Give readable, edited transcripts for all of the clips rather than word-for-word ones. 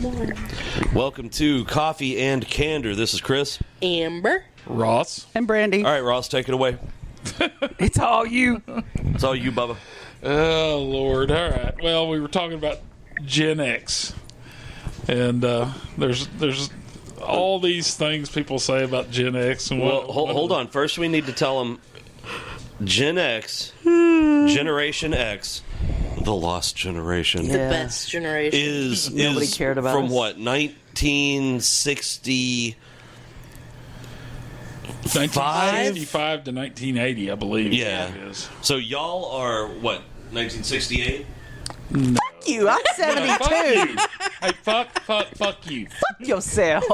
morning. Welcome to Coffee and Candor. This is Chris. Amber. Ross. And Brandy. All right, Ross, take it away. It's all you. It's all you, Bubba. Oh, Lord. All right. Well, we were talking about Gen X. And there's all these things people say about Gen X. And Well, hold on. First, we need to tell them Gen X, Generation X, the lost generation, The best generation. is Nobody cared about from us. what, 1960? 1965 to 1980, I believe. Yeah. It is. So y'all are, what, 1968? Fuck you. I'm 72. Fuck you. Hey, fuck you. Fuck yourself.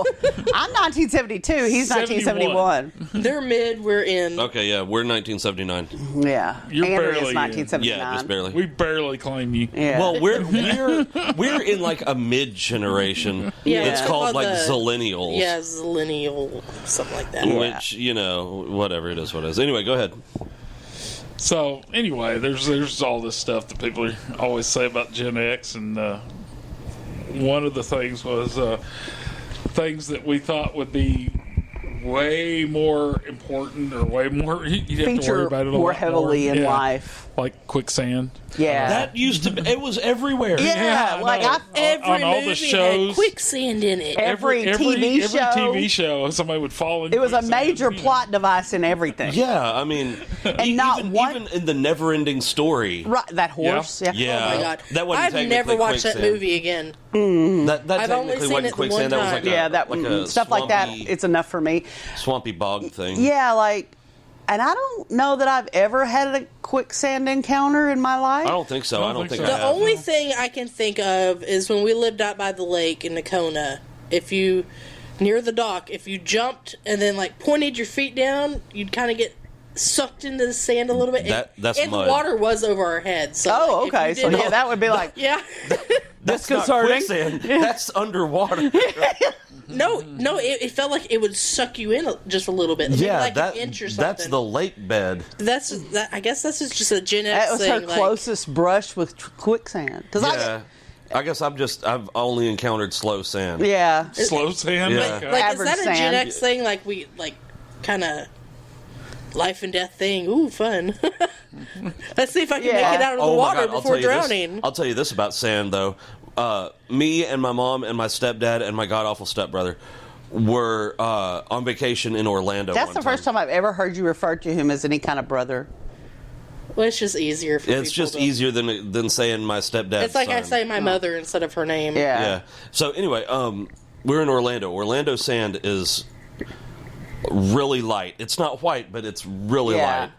I'm 1972. He's 1971. They're mid, we're in. Okay, yeah, we're 1979. Yeah. You're Andrew barely is in. 1979. Yeah, just barely. We barely claim you. Yeah. Well, we're in like a mid generation. Yeah, It's it's called called like the- Zillennials. Yeah, zillennial, something like that. Which, you know, whatever it is, what it is. Anyway, go ahead. So, anyway, there's all this stuff that people always say about Gen X, and one of the things was things that we thought would be way more important or way more you'd have to worry Feature about it a more lot heavily in Yeah. life. Like quicksand. Yeah. That used to be, it was everywhere. Yeah, I like know. Every on all movie the shows, had quicksand in it. Every TV show. every TV show, somebody would fall in. It was a quicksand. major plot device in everything. Yeah, I mean, not even, one- even in the never-ending story. Right, that horse. Yeah. Yeah. Oh my god. That wasn't I've technically never watched that quicksand. movie again. That I've only technically seen wasn't it the quicksand. one That was like time. a, Yeah, that like a stuff like that. swampy- It's enough for me. swampy bog thing. Yeah, like, and I don't know that I've ever had a quicksand encounter in my life. I don't think so. I don't think so. I The have. only thing I can think of is when we lived out by the lake in Nakona. If you, near the dock, if you jumped and then like pointed your feet down, you'd kind of get sucked into the sand a little bit. That's and mud. the water was over our heads. So Oh, like, if okay. you So did- yeah, that would be like Yeah. That's not disconcerting. quicksand. That's underwater. No, it felt like it would suck you in just a little bit. Maybe Yeah, like an inch or something. that's the lake bed. I guess that's just a Gen that X was thing. her like, closest brush with quicksand. Because Yeah. I guess I've only encountered slow sand. yeah, Slow sand. Yeah. Okay. like is average that a Gen sand. X thing? Like we kind of life and death thing. Ooh, fun. Let's see if I can Yeah. make it out of the Oh my water God, I'll before tell you this. drowning. I'll tell you this about sand, though. Me and my mom and my stepdad and my god-awful stepbrother were on vacation in Orlando. that's the first time I've ever heard you refer to him as any kind of brother. Well, it's just easier for It's people just to- easier than saying my stepdad. It's like I say my mother instead of her name. Yeah. Yeah. So anyway, we're in Orlando. Orlando sand is really light. It's not white, but it's really Yeah. light.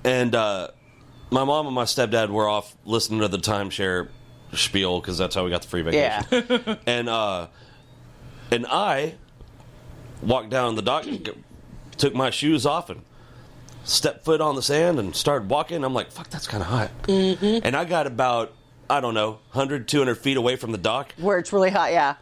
And my mom and my stepdad were off listening to the timeshare spiel because that's how we got the free vacation. Yeah. And I walked down the dock, and took my shoes off, and stepped foot on the sand and started walking. I'm like, fuck, that's kind of hot. Mm-hmm. And I got about, I don't know, 100, 200 feet away from the dock, Where it's really hot. Yeah.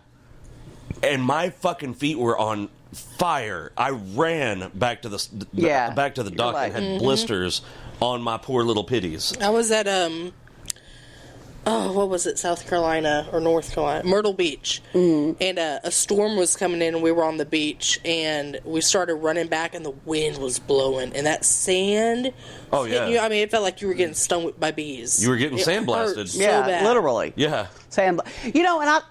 and my fucking feet were on fire. I ran back to the Yeah. back to the dock like, and had blisters on my poor little pitties. I was at what was it, South Carolina or North Carolina, Myrtle Beach, and a storm was coming in, and we were on the beach, and we started running back, and the wind was blowing, and that sand. Oh, hit yeah. you. I mean, it felt like you were getting stung by bees. You were getting It sandblasted. hurt so Yeah. bad. Literally. Yeah. Sand. You know, and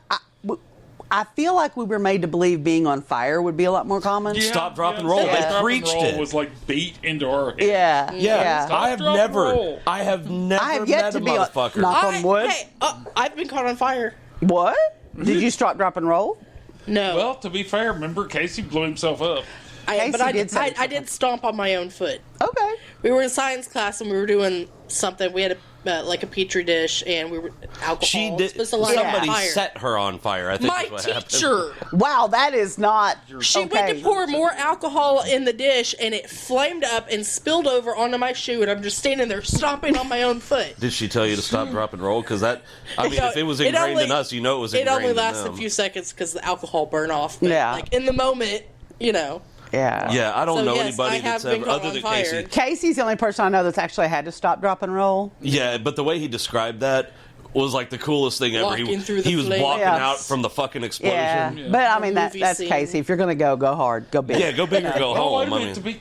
I feel like we were made to believe being on fire would be a lot more common. Yeah, Stop, drop, and roll. Stop, They Drop, and preached Roll it. was like beat into our head. Yeah. Yeah. Stop, I have drop, never roll. I have yet met to a be on- motherfucker. Knock on wood. Hey, I've been caught on fire. What? Did you stop, drop, and roll? No, Well, to be fair, remember Casey blew himself up. but Casey did say I did stomp on my own foot. Okay. We were in science class and we were doing something. We had like a petri dish, and we were alcohol. She did. Supposed to light on Somebody fire. set her on fire. I think My is what happened. teacher. Wow, that is not. She okay. went to pour more alcohol in the dish, and it flamed up and spilled over onto my shoe, and I'm just standing there stomping on my own foot. Did she tell you to stop, drop, and roll? Because that, I mean, No, if it was it ingrained only- in us, you know it was It ingrained only in lasted them. a few seconds because the alcohol burned off. But, Yeah. like in the moment, you know. Yeah. Yeah, I don't So, know yes, anybody I have that's been ever, caught other on than fire. Casey. Casey's the only person I know that's actually had to stop, drop, and roll. Yeah, but the way he described that was like the coolest thing ever. Walking through the He was flames. walking Yeah. out from the fucking explosion. Yeah. But I mean, Movie that's scene. Casey. If you're going to go hard. Go big. Yeah, go big or go Oh, wait home. a I minute, mean,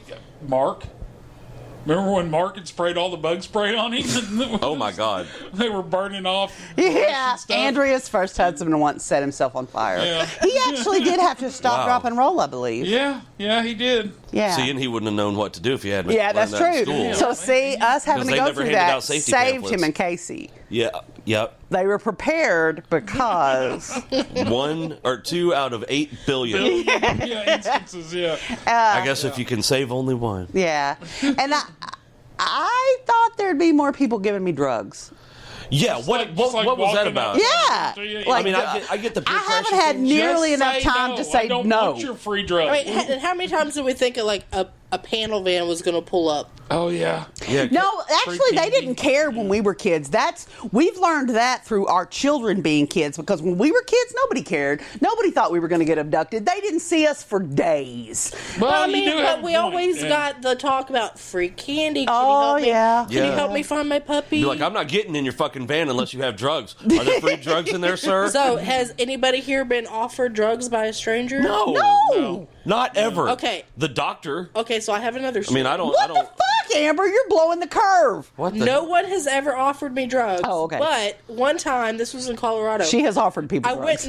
Mark. Remember when Mark had sprayed all the bug spray on him? oh my God. They were burning off. brush Yeah, and stuff. Andrea's first husband once set himself on fire. Yeah. He actually did have to stop, Wow. drop, and roll, I believe. Yeah, he did. Yeah. See, and he wouldn't have known what to do if he hadn't. Yeah, learned that's that in true. school. So see, us having to they go never through handed that out safety saved pamphlets. him and Casey. Yeah, yep. They were prepared because 1 or 2 out of 8 billion. Yeah, instances, yeah. I guess if you can save only one. yeah, and I thought there'd be more people giving me drugs. Yeah, Just what like was that walking about? out. Yeah, I mean, I get the peer I haven't pressure had thing. nearly Just enough say time no. to say I don't no. want your free drug. I mean, and how many times did we think of like a panel van was going to pull up? Oh yeah. Yeah, No, actually, they didn't care when we were kids. We've learned that through our children being kids, because when we were kids, nobody cared. Nobody thought we were going to get abducted. They didn't see us for days. Well, I you mean, do have but a we point. always Yeah. got the talk about free candy. Can Oh, you help yeah. Me? Can you Yeah. help me find my puppy? Be like, I'm not getting in your fucking van unless you have drugs. Are there free drugs in there, sir? So, has anybody here been offered drugs by a stranger? No. No. Not ever. Okay. The doctor. Okay, so I have another I story. mean, I don't. What the fuck, Amber? You're blowing the curve. What the? No one has ever offered me drugs. Oh, okay. But one time, this was in Colorado. She has offered people I drugs.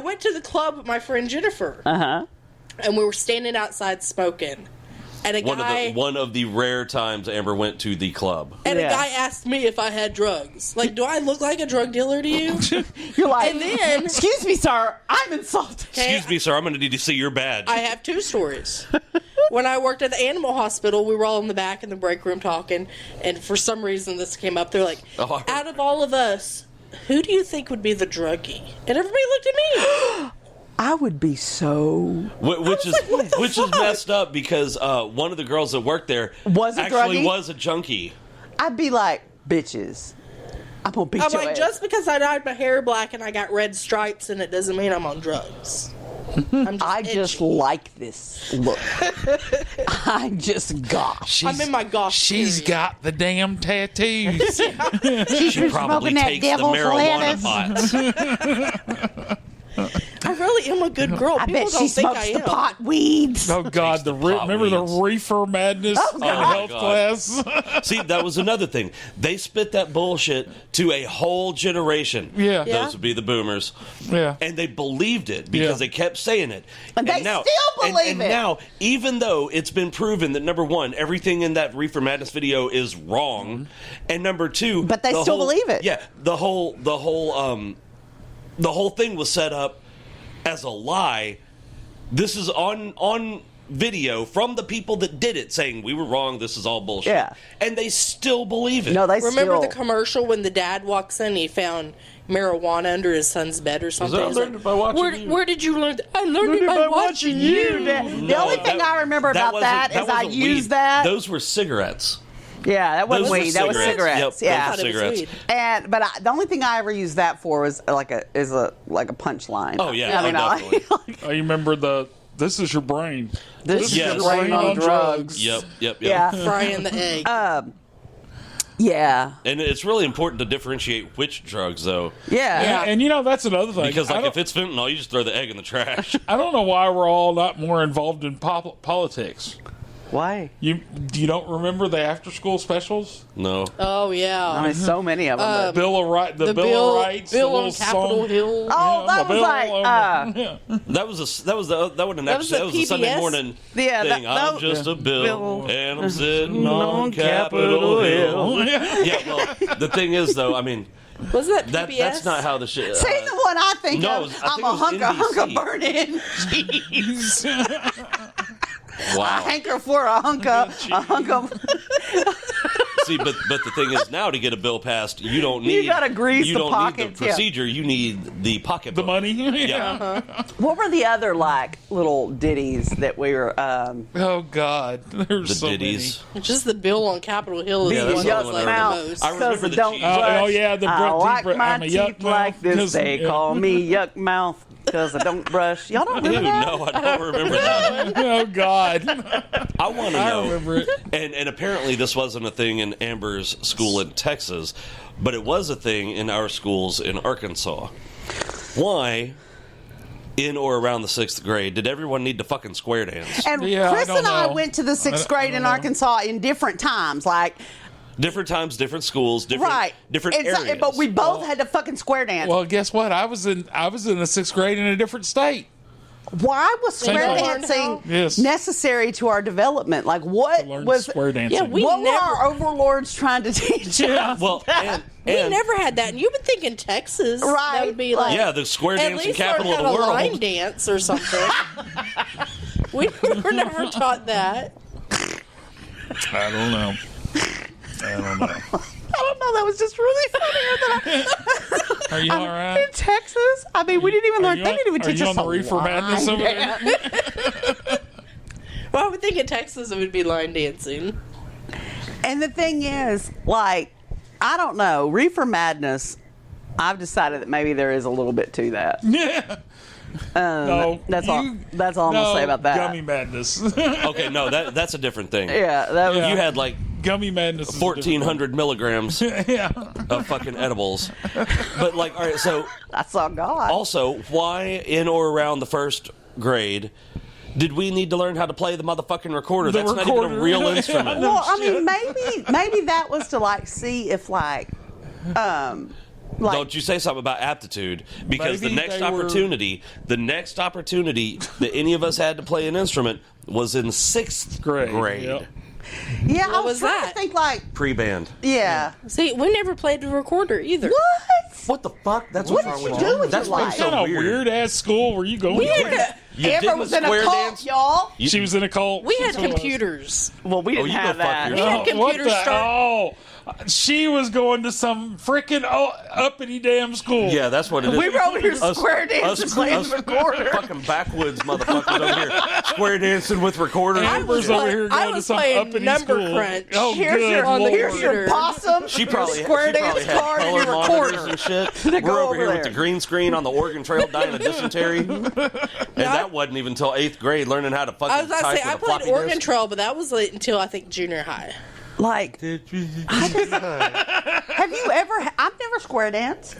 went to the club with my friend Jennifer. Uh-huh. And we were standing outside smoking. And a One of the rare times Amber went to the club. And Yeah. a guy asked me if I had drugs. Like, do I look like a drug dealer to you? You're like, And then- excuse me, sir, I'm insulted. Okay, Excuse me, sir. I'm going to need to see your badge. I have two stories. When I worked at the animal hospital, we were all in the back in the break room talking, and for some reason this came up. They're like, Oh. out of all of us, who do you think would be the druggie? And everybody looked at me. I would be so... Which is like, what the which is fuck? messed up because one of the girls that worked there Was a actually druggie? was a junkie. I'd be like, bitches, I'm going to beat I'm your like, ass. just because I dyed my hair black and I got red stripes in it doesn't mean I'm on drugs. I'm just I just itchy. like this look. I just gosh. I'm in my goth She's period. got the damn tattoos. She probably smoking that takes the devil's marijuana lettuce. pots. I really am a good girl. I People bet don't she think smokes I the am. pot weeds. Oh God! the pot Remember the weeds. reefer madness in God. health God. class? See, that was another thing. They spit that bullshit to a whole generation. Yeah. Yeah. Those would be the boomers. Yeah. And they believed it because Yeah. they kept saying it. And they still believe and it. now, even though it's been proven that number one, everything in that Reefer Madness video is wrong, and number two, But they still believe it. Yeah, the whole thing was set up as a lie. This is on video from the people that did it, saying we were wrong. This is all bullshit. Yeah. And they still believe it. No, they Remember still... the commercial when the dad walks in and he found marijuana under his son's bed or something? I He's learned it by watching you. Where did you learn that? I learned it by watching you. The only thing I remember about that is I wasn't used weed. that. Those were cigarettes. Yeah, that wasn't Those were weed. That was cigarettes. cigarettes. Yep, Yeah. those were I thought it was cigarettes. weed. But the only thing I ever used that for was like a punchline. Oh, yeah. I mean, definitely. Oh, you remember the? This is your brain. this is Yes. your brain on drugs. Yep. Yeah. Frying the egg. Yeah. And it's really important to differentiate which drugs, though. Yeah. And you know that's another thing. Because, I like, don't- if it's fentanyl, you just throw the egg in the trash. I don't know why we're all not more involved in politics. Why? You don't remember the after school specials? No. Oh, yeah. I mean, so many of them. but- Bill of Rights, the Bill of Rights, the Bill little on Capitol song. Hill. Oh, Yeah, that the was Bill like, yeah. That was that was was a Sunday PBS? morning Yeah, thing. that- I'm just a bill, Bill. and I'm sitting on Capitol Hill. Yeah, well, the thing is, though, I mean, Was that PBS? that's not how the shit. See the one I think No, of? I I'm think a it was hunk of NBC. burning cheese. A Wow. hanker for a hunk of. See, but the thing is, now to get a bill passed, you don't need. gotta grease you the don't pockets, need the yeah. procedure. You need the pocket. The money. Yeah. What were the other like little ditties that we were? Oh God, there's The so ditties. Just the Bill on Capitol Hill is Yeah, the that's one the that's one like I the remember. most. I remember Cause the don't cheese. brush. Oh, yeah, the I like I'm my a yuck teeth like mouth, this. 'cause- They yeah. call me yuck mouth. because I don't brush. Y'all don't Ew, remember that? no, I don't remember that. Oh God. I want to I know. remember it. And apparently this wasn't a thing in Amber's school in Texas, but it was a thing in our schools in Arkansas. Why, in or around the 6th grade, did everyone need to fucking square dance? And Yeah, Chris I don't and I know. went to the 6th I grade don't in know. Arkansas in different times, like Different times, different schools, different right, areas. but we both had to fucking square dance. Well, guess what? I was in the 6th grade in a different state. Why was square thing. dancing Yes. necessary to our development? Like, what To learn was square dancing. Yeah, we what were never- our overlords trying to teach Yeah. us? Well, and We never had that. And you would think in Texas, Right. that would be like yeah, the square at dancing least capital learn of how the to line world. dance or something. we were never taught that. I don't know. I don't know. That was just really funny. Are you all right? In Texas, I mean, we didn't even learn. They didn't even Are teach you us on the to reefer madness line over there? dance. Well, I would think in Texas it would be line dancing. And the thing is, like, I don't know, reefer madness. I've decided that maybe there is a little bit to that. Yeah. No, That's all. That's all I'm gonna say about that. Gummy madness. Okay, no, that's a different thing. Yeah, that was. Yeah. You had like Gummy madness. is a different 1,400 milligrams one. Yeah. of fucking edibles. But like, all right, so I saw God. also, why in or around the 1st grade did we need to learn how to play the motherfucking recorder? The That's not even recorder. a real Yeah, instrument. no Well, I shit. mean, maybe that was to like see if like Don't you say something about aptitude, because Maybe the next they were- opportunity that any of us had to play an instrument was in 6th grade. Yep. yeah, I What was was trying that? to think like Pre-band. yeah. See, we never played the recorder either. What? What the fuck? That's What what's did wrong you with do with That's your why life? it's What so kind of weird. weird ass school were you going We to? had, You Amber didn't was in a square cult, dance? y'all. She was in a cult. we had That's what it was. computers. Well, we didn't you go have fuck that. We yourself. had What computers the- start. she was going to some freaking uppity damn school. Yeah, that's what it is. We were over here Us- square dancing, us- playing us the recorder. Fucking backwoods motherfuckers over here square dancing with recorders. I Amber's was over play- here I going to was some playing uppity number school. crunch. Oh, Here's good your Lord. here's your Lord. possum. She probably, square she probably dance had card and color your monitors recorder. and shit. To go We're over over here with there. the green screen on the Oregon Trail dying of dysentery. And that wasn't even until 8th grade learning how to fucking I was about to type say, I with a played floppy Oregon disk. Trail, but that was like until I think junior high. Like, have you ever? I've never square danced.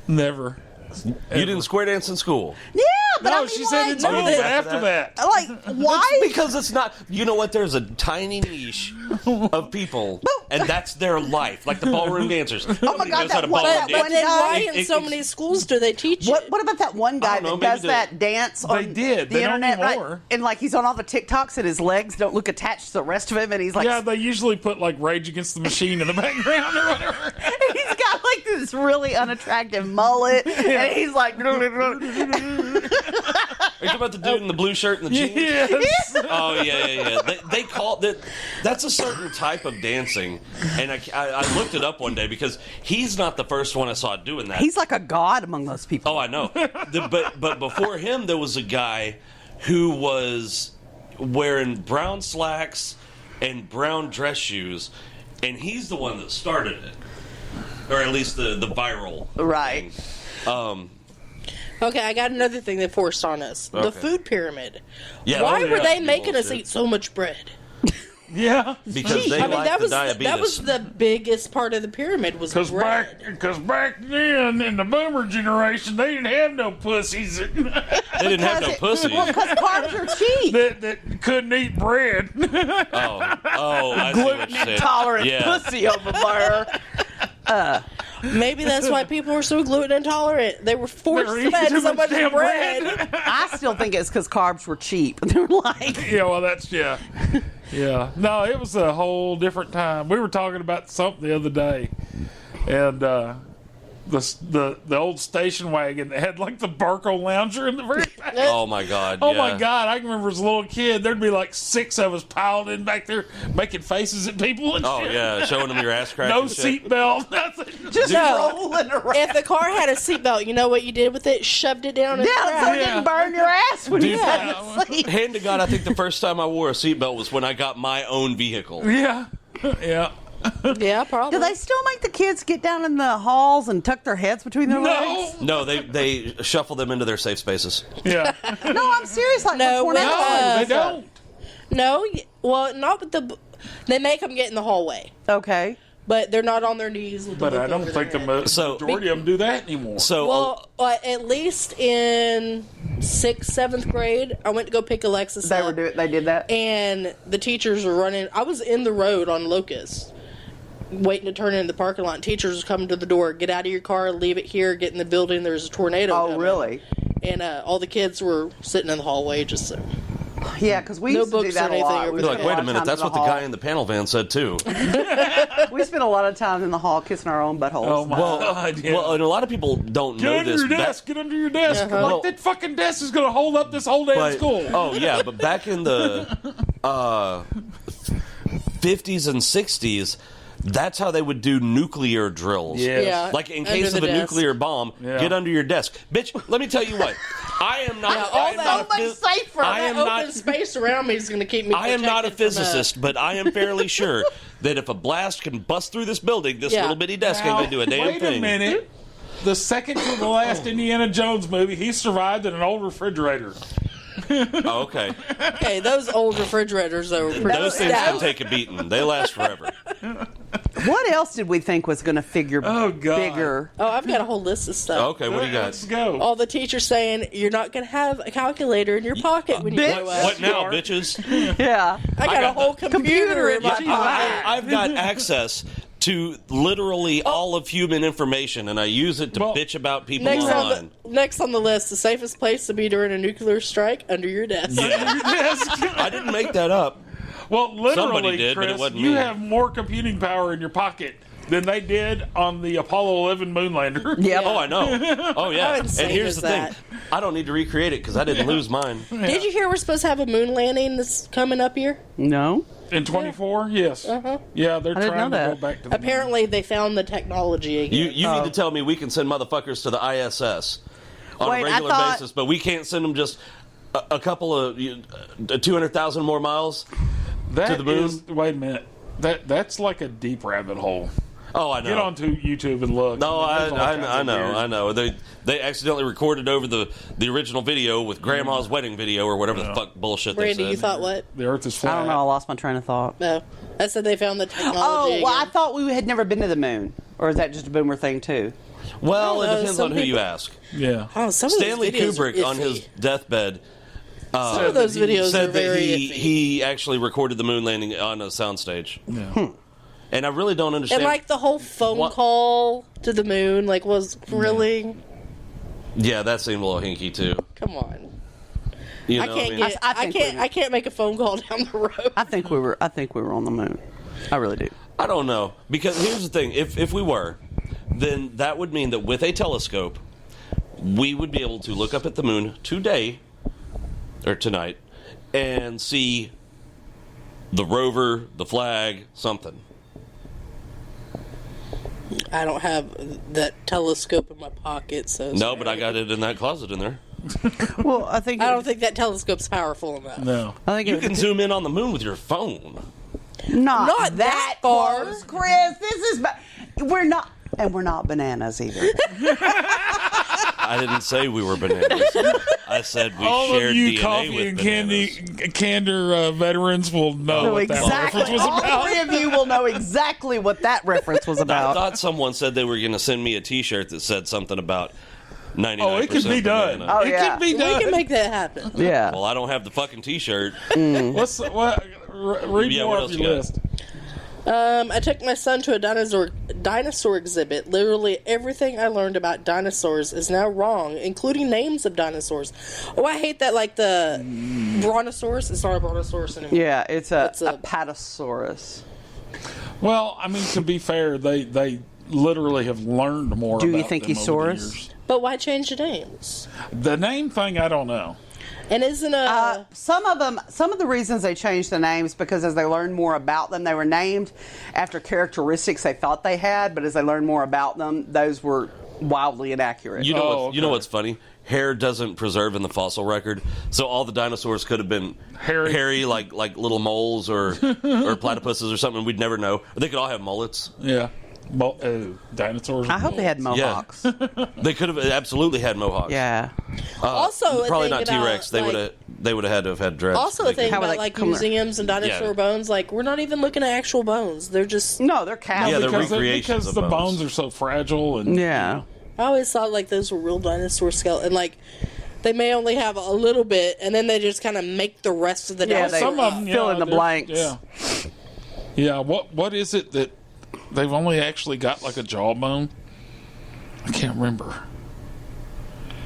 Never. You didn't square dance in school. Yeah, but I No, mean, she said in like, school did after that. like why? Because it's not, you know what, there's a tiny niche of people, and that's their life, like the ballroom dancers. Oh my God, that one- But, One then why guy- in so many schools do they teach What it? What about that one guy I don't know, that maybe does that dance on They did. the They don't internet, right? anymore. And like he's on all the TikToks and his legs don't look attached to the rest of him, and he's like, Yeah, they usually put like Rage Against the Machine in the background or whatever. and he's got like this really unattractive mullet, and he's like, Are you talking about the dude in the blue shirt and the jeans? Yes. Oh yeah. They call that. That's a certain type of dancing, and I looked it up one day because he's not the first one I saw doing that. he's like a god among those people. Oh, I know. But before him, there was a guy who was wearing brown slacks and brown dress shoes, and he's the one that started it, or at least the viral Right. thing. Okay, I got another thing they forced on us. The Okay. food pyramid. Yeah, Why oh, were yeah. they making us Bullshit. eat so much bread? Yeah. Because they I mean, like that the was diabetes. that was the biggest part of the pyramid was Because bread. back then, in the boomer generation, they didn't have no pussies They didn't have no pussies. Well, because carbs are cheap. that couldn't eat bread. Oh, I see what you're saying. Intolerant Yeah. pussy over there. Maybe that's why people were so gluten intolerant. They were forced They're to eating eat too so much much damn bread. I still think it's because carbs were cheap. They were like, Yeah, well, yeah. No, it was a whole different time. We were talking about something the other day, and the old station wagon that had like the Barco Lounger in the very back. Oh my God. Oh yeah. my God! I can remember as a little kid, there'd be like 6 of us piled in back there, making faces at people and Oh shit. yeah, showing them your ass crack. No and shit. seatbelt, nothing. just No. rolling around. If the car had a seatbelt, you know what you did with it? Shoved it down in the Yeah, so crowd. it didn't burn your ass when you Dude, had to sleep. Hand to God, I think the first time I wore a seatbelt was when I got my own vehicle. Yeah, yeah. Yeah, probably. Do they still make the kids get down in the halls and tuck their heads between their legs? No, they shuffle them into their safe spaces. Yeah. No, I'm serious. Like No, for tornadoes. No, they don't. No, well, not with the. They make them get in the hallway, Okay. but they're not on their knees. With the But book I don't over think the their head. majority of them do that anymore. So Well, at least in 6th, 7th grade, I went to go pick Alexis up. They did that. And the teachers were running. I was in the road on Locust, waiting to turn in the parking lot. And teachers were coming to the door. Get out of your car, leave it here, get in the building. There's a tornado. Oh, coming. really? And all the kids were sitting in the hallway just so. Yeah, because we No used to do books that or a lot. anything. We you're spent like, wait lot a of minute, time that's in what the hall. guy in the panel van said too. We spent a lot of time in the hall kissing our own buttholes. Oh my God! Yeah. Well, and a lot of people don't Get know under this. your desk. Get under your desk. Like that fucking desk is going to hold up this whole damn But- school. Oh yeah, but back in the 50s and 60s, that's how they would do nuclear drills. Yes. Yeah. Like in Under case the of a desk. nuclear bomb, Yeah. get under your desk, bitch. Let me tell you what. I am not. Yeah, I all am that- not So a much phys- safer. I am That not. open space around me is going to keep me. I am not a protected from, physicist, but I am fairly sure that if a blast can bust through this building, this Yeah. little bitty desk ain't Now, gonna do a damn wait thing. a minute. The second to the last Indiana Jones movie, he survived in an old refrigerator. Oh, okay. Okay, those old refrigerators though were pretty. Those things can take a beating. They last forever. What else did we think was going to figure Oh, God. bigger? Oh, I've got a whole list of stuff. Okay, what do you got? Let's go. All the teachers saying you're not going to have a calculator in your pocket when you bitch. grow up. What now, bitches? Yeah. I got a got whole the computer in my Yeah, pocket. I've got access to literally all of human information, and I use it to Well, bitch about people Next online. next on the list, the safest place to be during a nuclear strike under your desk. Yeah. I didn't make that up. Well, literally, Somebody did, but Chris, it wasn't you me. have more computing power in your pocket than they did on the Apollo 11 moon lander. Yep. Oh, I know. Oh, yeah. How And insane here's is the thing. I don't need to recreate it because I didn't lose mine. Did you hear we're supposed to have a moon landing that's coming up here? No. In 24, yes. Yeah, they're didn't trying know to that. go back to the Apparently, they found the technology again. You need to tell me we can send motherfuckers to the ISS on Wait, a I regular thought- basis, but we can't send them just a couple of 200,000 more miles That to the moon. is- wait a minute. That's like a deep rabbit hole. Oh, I know. Get onto YouTube and look. No, There's all kinds I of know, weird- I know. They accidentally recorded over the original video with Grandma's wedding video or whatever the fuck bullshit they Randy, said. you thought what? The Earth is flat. I don't know. I lost my train of thought. No. I said they found the technology Oh, well, I again. thought we had never been to the moon. Or is that just a boomer thing, too? Well, I don't it know, depends some on who you people- ask. Yeah. Oh, some Stanley of those videos are Kubrick on his iffy. deathbed Some of those videos are said that very he, iffy. he actually recorded the moon landing on a soundstage. Yeah. And I really don't understand. And like the whole phone What- call to the moon, like was really. Yeah, that seemed a little hinky too. Come on. You know, I can't mean, get. I I think can't. we- I can't make a phone call down the road. I think we were on the moon. I really do. I don't know, because here's the thing: if we were, then that would mean that with a telescope, we would be able to look up at the moon today or tonight and see the rover, the flag, something. I don't have that telescope in my pocket, so No, but I got it in that closet in there. Well, I think I don't think that telescope's powerful enough. No. I think You it, can zoom in on the moon with your phone. not that far. close, Chris. This is we're not, and we're not bananas either. I didn't say we were bananas. I said we All shared of you DNA coffee with and bananas. Candor veterans will know So what that exactly, reference was all about. three of you will know exactly what that reference was I about. thought someone said they were going to send me a T-shirt that said something about 99%. Oh, it can be done. banana. Oh, It yeah. can be We done. can make that happen. Yeah. Well, I don't have the fucking T-shirt. Read Yeah, more what of else your you got? list. I took my son to a dinosaur exhibit. Literally everything I learned about dinosaurs is now wrong, including names of dinosaurs. Oh, I hate that. Like the brontosaurus. It's not a brontosaurus anymore. Yeah, it's a It's a- apatosaurus. Well, I mean, to be fair, they literally have learned more Do you about think them he's over the Saurus? years. But why change the names? The name thing, I don't know. And isn't a Some of the reasons they changed the names because as they learned more about them, they were named after characteristics they thought they had, but as they learned more about them, those were wildly inaccurate. You know, Oh, you know okay. what's funny? hair doesn't preserve in the fossil record, so all the dinosaurs could have been hairy like little moles or platypuses or something. We'd never know. They could all have mullets. Yeah. Dinosaurs. I hope they had mohawks. They could have absolutely had mohawks. Yeah. Also, probably a not thing T-Rex. about, They would have had to have had dreads. Also, a thing How would about they like come there? museums and dinosaur bones, like we're not even looking at actual bones. They're just. No, they're cows. Yeah, they're because recreations because of the bones. bones are so fragile and Yeah. I always thought like those were real dinosaur skeletons. Like they may only have a little bit, and then they just kind of make the rest of the Yeah, dinosaur. some of them fill in the they're- blanks. Yeah. Yeah. What is it that they've only actually got like a jawbone? I can't remember.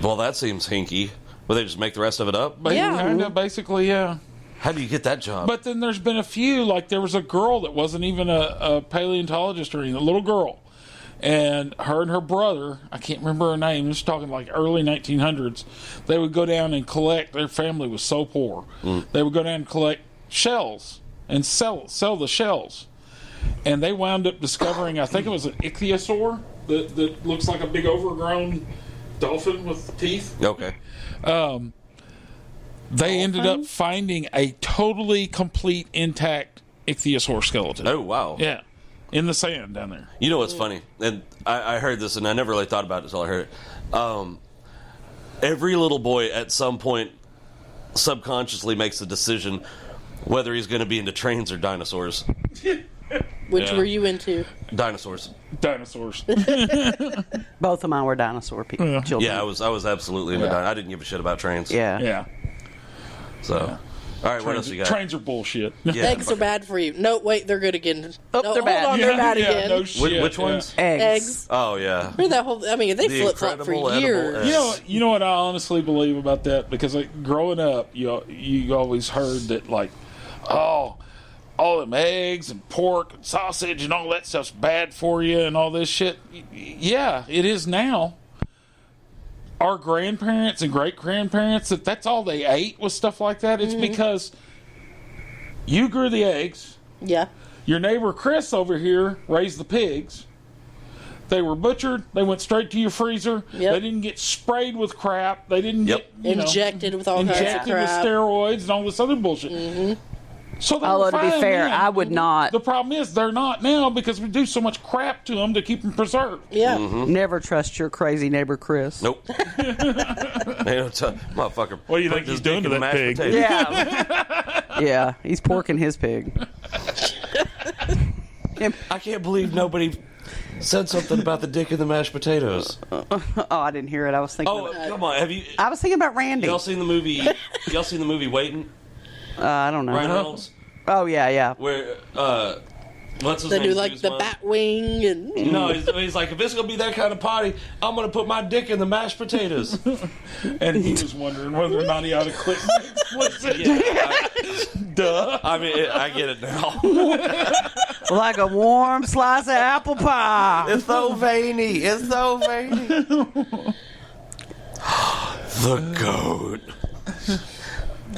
Well, that seems hinky. Will they just make the rest of it up? But Yeah. kind of basically, yeah. How do you get that job? But then there's been a few, like there was a girl that wasn't even a paleontologist or anything, a little girl. And her brother, I can't remember her name, just talking like early 1900s, they would go down and collect, their family was so poor, they would go down and collect shells and sell the shells. And they wound up discovering, I think it was an ichthyosaur that looks like a big overgrown dolphin with teeth. Okay. They ended up finding a totally complete intact ichthyosaur skeleton. Oh, wow. Yeah, in the sand down there. You know what's funny? And I heard this, and I never really thought about it until I heard it. Every little boy at some point subconsciously makes the decision whether he's going to be into trains or dinosaurs. Which Yeah. were you into? Dinosaurs. Dinosaurs. Both of mine were dinosaur people. Children. Yeah, I was absolutely into dinosaurs. I didn't give a shit about trains. Yeah. Yeah. So, all right, what else you got? Trains are bullshit. Yeah, Eggs are fucking- bad for you. No, wait, they're good again. Oh, no, they're bad. Hold on, they're bad again. No shit. Which ones? Eggs. Eggs. Oh yeah. Remember that whole? I mean, they The flip flop for incredible edible years. eggs. You know what I honestly believe about that? Because like, growing up, you always heard that like, oh, all them eggs and pork and sausage and all that stuff's bad for you and all this shit. Yeah, it is now. Our grandparents and great grandparents, that's all they ate was stuff like that. It's because you grew the eggs. Yeah. Your neighbor Chris over here raised the pigs. They were butchered. They went straight to your freezer. Yep. They didn't get sprayed with crap. They didn't Yep. get Injected with all kinds of injected with crap. steroids and all this other bullshit. So they Although, were to be fine fair, then. I would not The problem is they're not now because we do so much crap to them to keep them preserved. Yeah. never trust your crazy neighbor Chris. Nope. Motherfucker. What do you put think this he's doing dick to in that mashed pig? potatoes. Yeah. Yeah, he's porking his pig. I can't believe nobody said something about the dick in the mashed potatoes. Oh, I didn't hear it. I was thinking. Oh, come on. Have you I was thinking about Randy. y'all seen the movie? Y'all seen the movie Waiting? I don't know. Ryan Reynolds? Oh yeah. Where what's his They name? do like the Guzman? bat wing and No, he's like, if it's gonna be that kind of party, I'm gonna put my dick in the mashed potatoes. And he was wondering whether or not he ought to quit explicit. Duh. I mean, I get it now. Like a warm slice of apple pie. It's so veiny. It's so veiny. The goat.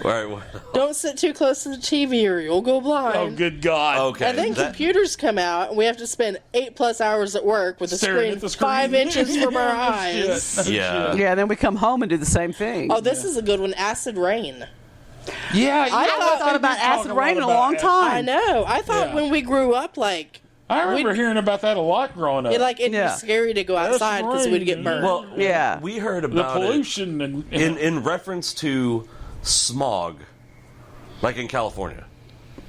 All right. What? don't sit too close to the TV or you'll go blind. Oh, good God. Okay. And then that- computers come out, and we have to spend 8+ hours at work with the Staring screen, at the screen. 5 inches from our Yeah, no eyes. shit. Yeah. Yeah, then we come home and do the same thing. Oh, this is a good one. Acid rain. Yeah, I I thought about acid rain in a long time. I know. I thought Yeah. when we grew up, like, I remember hearing about that a lot growing up. it'd Yeah. be scary to go outside because we'd get burned. Well, Yeah. we heard the about pollution and it in reference to smog, like in California,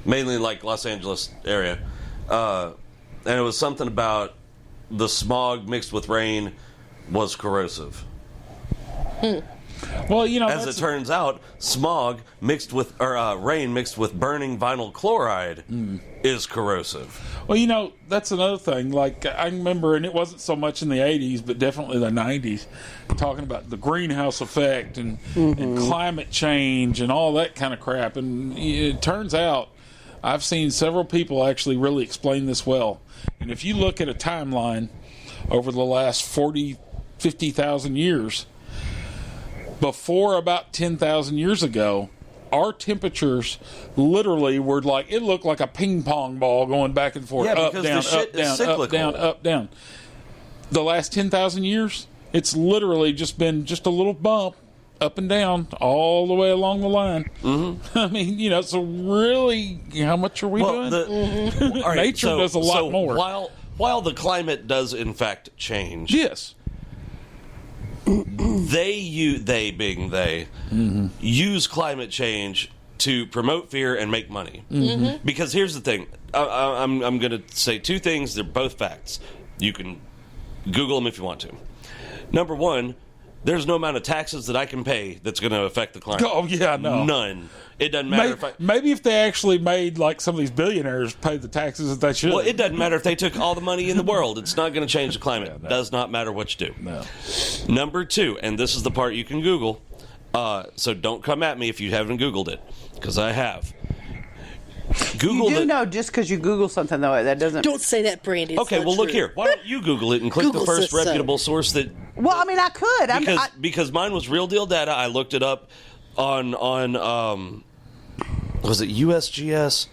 mainly like Los Angeles area, and it was something about the smog mixed with rain was corrosive. well, As it turns out, smog mixed with rain mixed with burning vinyl chloride is corrosive. Well, that's another thing. Like, I remember, and it wasn't so much in the 80s, but definitely the 90s, talking about the greenhouse effect and climate change and all that kind of crap. And it turns out I've seen several people actually really explain this well. And if you look at a timeline over the last 40, 50,000 years, before about 10,000 years ago, our temperatures literally were like, it looked like a ping pong ball going back and forth, Yeah, up, because down, the shit up, is down, cyclical. up, down, up, down. The last 10,000 years, It's literally just been just a little bump up and down all the way along the line. Mm-hmm. I mean, so really, how much are we doing? All right, Nature does a lot more. While the climate does in fact change, Yes. they being they, use climate change to promote fear and make money. Mm-hmm. Because here's the thing. I'm going to say two things. They're both facts. You can Google them if you want to. Number one, there's no amount of taxes that I can pay that's going to affect the climate. Oh, yeah, no. None. It doesn't matter maybe if they actually made, like, some of these billionaires pay the taxes that they should. Well, it doesn't matter if they took all the money in the world. It's not going to change the climate. It does not matter what you do. No. Number two, and this is the part you can Google, so don't come at me if you haven't Googled it, because I have. You do know just because you Google something, though, that doesn't... Don't say that, Brandy. It's Okay, not well, look true. here. Why don't you Google it and click Google the first says so. reputable source that... Well, I mean, I could. Because mine was real deal data. I looked it up on was it USGS?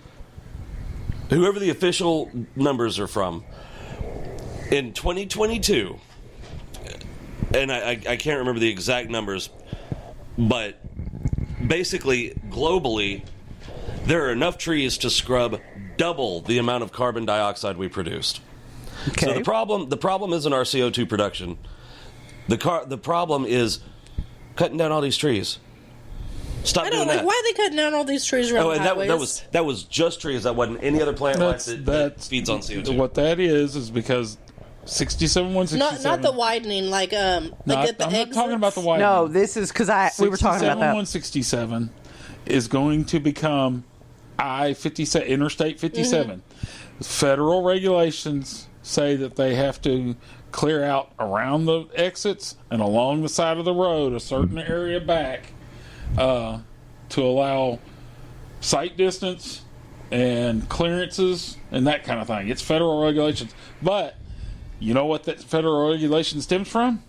Whoever the official numbers are from. In 2022, and I can't remember the exact numbers, but basically, globally, there are enough trees to scrub double the amount of carbon dioxide we produced. Okay. So the problem isn't our CO2 production. The problem is cutting down all these trees. Stop I doing know, that. why are they cutting down all these trees around and highways? that was just trees. That wasn't any other plant life that feeds on CO2. What that is because 67, 167... Not the widening, like at the I'm not talking about the exits. widening. No, this is because we were talking about that. 167 is going to become I-57, Interstate 57. Federal regulations say that they have to clear out around the exits and along the side of the road a certain area back to allow sight distance and clearances and that kind of thing. It's federal regulations. But you know what that federal regulation stems from?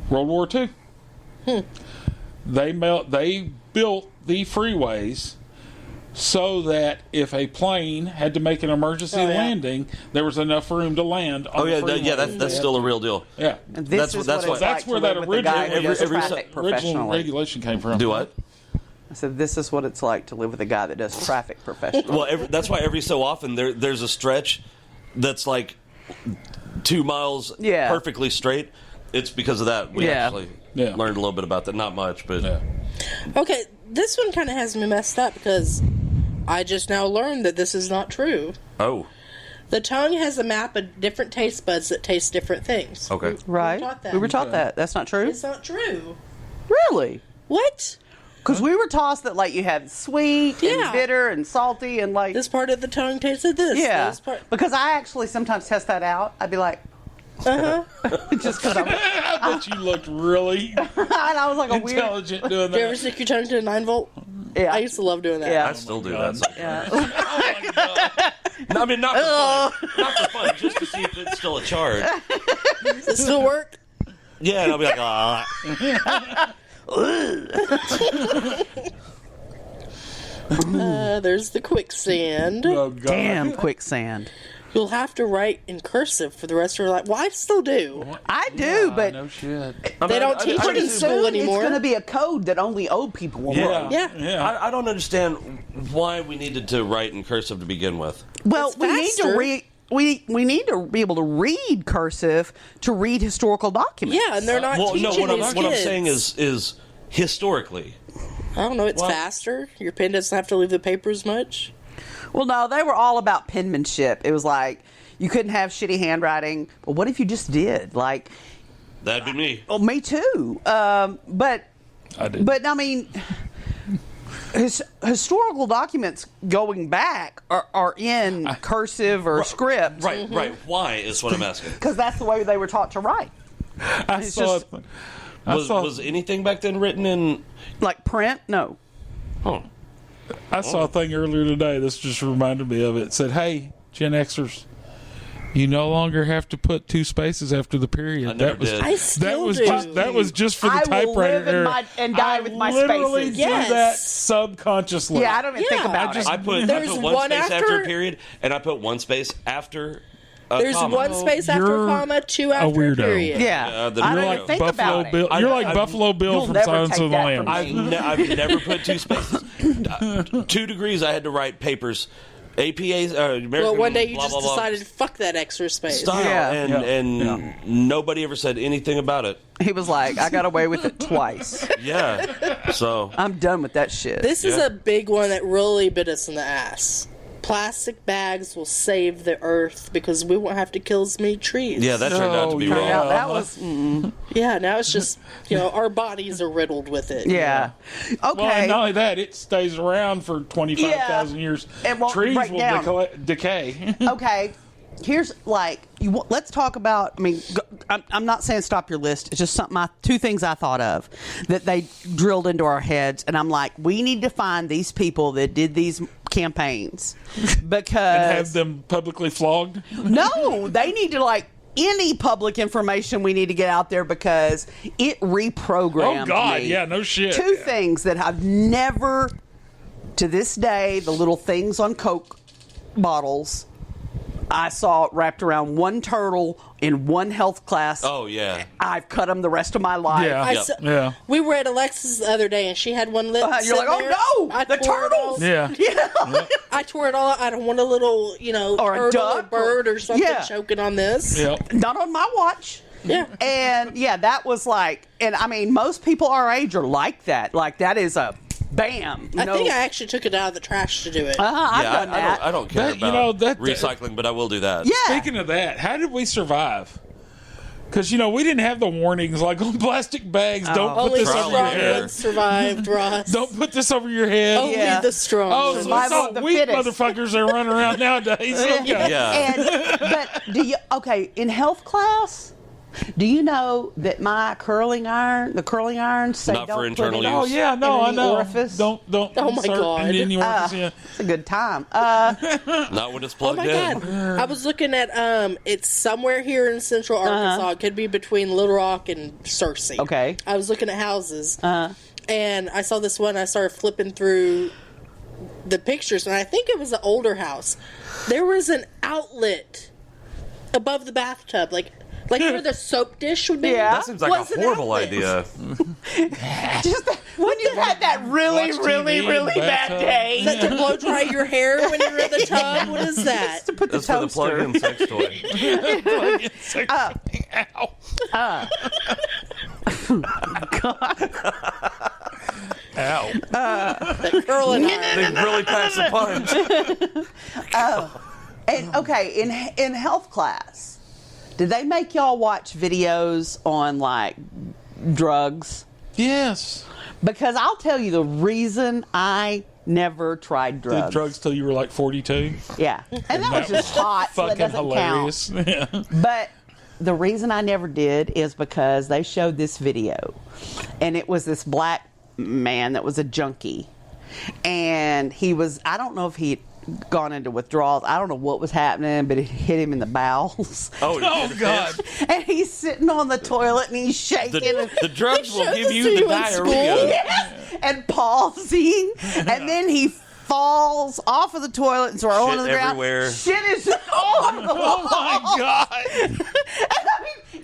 World War II. They built the freeways so that if a plane had to make an emergency landing, there was enough room to land on the freeway. That's still a real deal. Yeah. And this is what it's That's like where to that live with a guy who does every traffic original professionally. regulation came from. Do what? I said, this is what it's like to live with a guy that does traffic professionally. Well, that's why every so often there's a stretch that's like 2 miles perfectly straight. It's because of that. We actually learned a little bit about that. Not much, but... Yeah. Okay, this one kind of has me messed up because I just now learned that this is not true. Oh. The tongue has a map of different taste buds that taste different things. Okay. Right? We were taught that. That's not true? It's not true. Really? What? Because we were taught that, like, you have sweet and bitter and salty and, like... This part of the tongue tasted this. Yeah. This part... Because I actually sometimes test that out. I'd be like... just because I bet you looked really and I was like a weird... intelligent doing Do you ever that. stick your tongue to a 9-volt? Yeah. I used to love doing that. Yeah. I still do that. Yeah. Oh my God. I mean, not for fun. Not for fun, just to see if it's still a charge. Does it still work? Yeah, and I'll be like, ah. There's the quicksand. Oh, God. Damn quicksand. You'll have to write in cursive for the rest of your life. Well, I still do. I do, but... No shit. They don't teach it in Pretty school soon, anymore. it's going to be a code that only old people will learn. Yeah. I don't understand why we needed to write in cursive to begin with. Well, It's we need to faster. read... We need to be able to read cursive to read historical documents. Yeah, and they're not Well, teaching no, what these I'm kids. saying is historically. I don't know, it's faster. Your pen doesn't have to leave the paper as much. Well, no, they were all about penmanship. It was like, you couldn't have shitty handwriting. But what if you just did? Like... That'd be me. Well, me too. But I did. But, I mean... historical documents going back are in cursive or script. Right, right. Why is what I'm asking. Because that's the way they were taught to write. I It's saw just- it. Was anything back then written in... Like print? No. Oh. I saw a thing earlier today. This just reminded me of it. It said, "Hey, Gen Xers, you no longer have to put 2 spaces after the period." I never that was did. I still do. that was just for the I typewriter will live in era. and die with my literally spaces. do Yes. that subconsciously. Yeah, I don't even think Yeah. about it. I put There's one one space after after- a period, and I put one space after There's comma. one space after You're a comma, two a after a weirdo. period. Yeah, the I don't You're even like think Buffalo about Bill. it. You're like I've- Buffalo Bill You'll from never Silence take of the that Lambs. from me. I've never put two spaces. 2 degrees, I had to write papers. APAs, American. Well, one day you blah, just blah, blah, decided, fuck that extra space. style, Yeah. and nobody ever said anything about it. He was like, I got away with it twice. Yeah, so I'm done with that shit. This is Yeah. a big one that really bit us in the ass. Plastic bags will save the earth because we won't have to kill as many trees. yeah, that turned out to be No, wrong. Yeah, that was Yeah, now it's just, our bodies are riddled with it. yeah. Well, Okay. and not only that, it stays around for 25,000 years. It won't Trees break will down. decay. Okay. Here's let's talk about. I mean, I'm not saying stop your list. It's just something. Two things I thought of that they drilled into our heads, and I'm like, we need to find these people that did these campaigns because And have them publicly flogged. no, they need to any public information we need to get out there because it reprogrammed Oh, God. me. Yeah, no shit. Two things that I've never, to this day, the little things on Coke bottles, I saw it wrapped around one turtle in one health class. Oh yeah, I've cut them the rest of my life. Yeah. I Yep. saw- Yeah. We were at Alexis the other day, and she had one lit. You're like, sitting there. oh no, I the tore it all- turtles. Yeah. I tore it all out. I don't want a little, Or a turtle or duck bird or something Yeah. choking on this. Yep. Not on my watch. Yeah. And yeah, that was and I mean, most people our age are like that. Like that is a bam. I think I actually took it out of the trash to do it. I've yeah. done that. I don't care That- about that- recycling, but I will do that. Yeah. Speaking of that, how did we survive? Because, we didn't have the warnings like on plastic bags. Don't put Only this the over your strong hair. head. ones survived, Ross. Don't put this over your head. Only Yeah. the strong Oh, ones. so it's Survival all of the weak fittest. motherfuckers that run around nowadays. Okay. Yeah. But do you in health class? Do you know that the curling irons say Not for don't internal put it use. Oh, yeah, no, in I any know. orifice? Don't Oh, my insert God. in any orifice. Yeah. It's a good time. Not when it's Oh plugged my in. God! I was looking at it's somewhere here in Central Arkansas. It could be between Little Rock and Searcy. Okay. I was looking at houses, and I saw this one. I started flipping through the pictures, and I think it was an older house. There was an outlet above the bathtub, like where the soap dish would be. Yeah. That seems like Was a an horrible outlet. idea. Just when you've had that really, Watch really, TV really in the bad bathtub. day. Is that to blow dry your hair when you're in the tub? What is that? To put the That's for the toaster. plug-in sex toy. Ow. Ow. Curl and iron. They really pass the punch. And okay, in health class, did they make y'all watch videos on drugs? Yes. Because I'll tell you the reason I never tried Did drugs. drugs till you were like 42? Yeah, and that was just hot, so that Fucking doesn't hilarious. Yeah. count. But the reason I never did is because they showed this video, and it was this black man that was a junkie, and I don't know if he'd gone into withdrawals. I don't know what was happening, but it hit him in the bowels. Oh, Oh, God. And he's sitting on the toilet and he's shaking The drugs will showed give this you to the you in school? diarrhea. yes, and pausing, and then he falls off of the toilet and so onto the ground. everywhere. Shit is just all over the Oh, my God. And I mean,